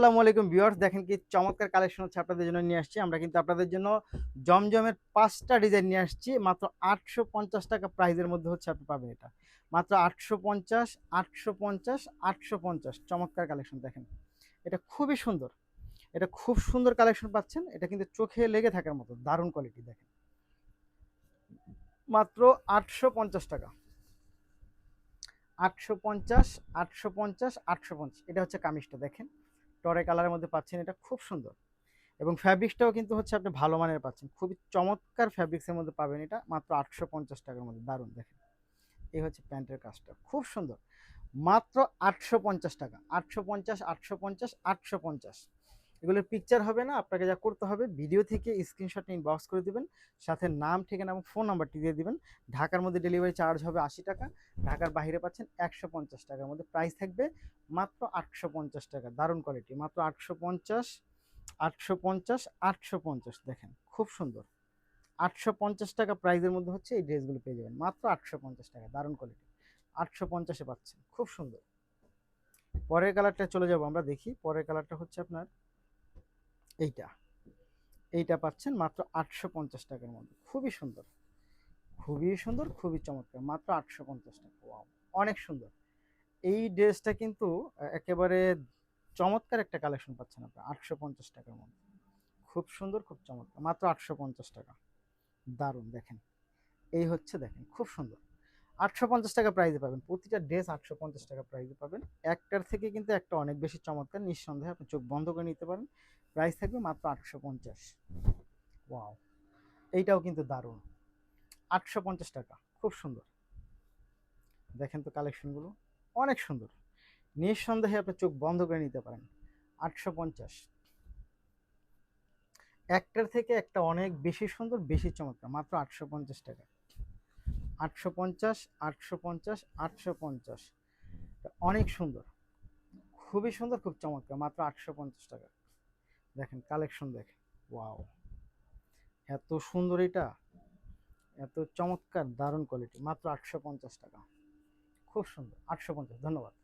আসসালামু আলাইকুম ভিউয়ার্স, দেখেন কি চমৎকার কালেকশন হচ্ছে আপনাদের জন্য নিয়ে আসছি। আমরা কিন্তু আপনাদের জন্য জমজমের ৫টা ডিজাইন নিয়ে আসছি। মাত্র ৮৫০ টাকা প্রাইজের মধ্যে হচ্ছে আপনি পাবেন এটা। মাত্র ৮৫০, ৮৫০, ৮৫০ চমৎকার কালেকশন দেখেন। এটা খুবই সুন্দর। এটা খুব সুন্দর কালেকশন পাচ্ছেন। এটা কিন্তু চোখে লেগে থাকার মতো দারুণ কোয়ালিটি দেখেন। মাত্র ৮৫০ টাকা। ৮৫০, ৮৫০, ৮৫০ এটা হচ্ছে কামিজটা দেখেন। টরে কালারের মধ্যে পাচ্ছেন, এটা খুব সুন্দর। এবং ফ্যাব্রিক্সটাও কিন্তু হচ্ছে আপনি ভালো মানের পাচ্ছেন, খুবই চমৎকার ফ্যাব্রিক্সের মধ্যে পাবেন এটা মাত্র ৮৫০ টাকার মধ্যে। দারুণ দেখেন, এই হচ্ছে প্যান্টের কাজটা খুব সুন্দর। মাত্র ৮৫০ টাকা। ৮৫০, ৮৫০, ৮৫০। এগুলোর পিকচার হবে না, আপনাকে যা করতে হবে ভিডিও থেকে স্ক্রিনশট নিয়ে ইনবক্স করে দিবেন, সাথে নাম, ঠিকানা এবং ফোন নাম্বারটি দিয়ে দিবেন। ঢাকার মধ্যে ডেলিভারি চার্জ হবে ৮০ টাকা, ঢাকার বাইরে পাচ্ছেন ১৫০ টাকার মধ্যে। প্রাইস থাকবে মাত্র ৮৫০ টাকা। দারুণ কোয়ালিটি, মাত্র ৮৫০, ৮৫০, ৮৫০ দেখেন খুব সুন্দর। ৮৫০ টাকা প্রাইজের মধ্যে হচ্ছে এই ড্রেসগুলো পেয়ে যাবেন মাত্র ৮৫০ টাকা। দারুণ কোয়ালিটি, ৮৫০-এ পাচ্ছেন, খুব সুন্দর। পরের কালারটা চলে যাব আমরা, দেখি পরের কালারটা হচ্ছে আপনার এইটা। এইটা পাচ্ছেন মাত্র ৮৫০ টাকার মধ্যে, খুবই সুন্দর, খুবই সুন্দর, খুবই চমৎকার, মাত্র ৮৫০ টাকা। ওয়াও, অনেক সুন্দর। এই ড্রেসটা কিন্তু একেবারে চমৎকার একটা কালেকশন পাচ্ছেন আপনার ৮৫০ টাকার মধ্যে। খুব সুন্দর, খুব চমৎকার, মাত্র ৮৫০ টাকা। দারুণ দেখেন, এই হচ্ছে দেখেন খুব সুন্দর। ৮৫০ টাকা প্রাইজে পাবেন, প্রতিটা ড্রেস ৮৫০ টাকা প্রাইজে পাবেন। একটার থেকে কিন্তু একটা অনেক বেশি চমৎকার, নিঃসন্দেহে আপনি চোখ বন্ধ করে নিতে পারেন। প্রাইস থাকবে মাত্র ৮৫০। ওয়াও, এইটাও কিন্তু দারুণ, ৮৫০ টাকা, খুব সুন্দর। দেখেন তো কালেকশনগুলো অনেক সুন্দর, নিঃসন্দেহে আপনি চোখ বন্ধ করে নিতে পারেন। ৮৫০, একটার থেকে একটা অনেক বেশি সুন্দর, বেশি চমৎকার, মাত্র ৮৫০ টাকা। ৮৫০, ৮৫০, ৮৫০, অনেক সুন্দর, খুবই সুন্দর, খুব চমৎকার, মাত্র ৮৫০ টাকা। দেখেন কালেকশন দেখেন, ওয়াও, এত সুন্দর এটা, এত চমৎকার, দারুণ কোয়ালিটি, মাত্র ৮৫০ টাকা। খুব সুন্দর, ৮৫০। ধন্যবাদ।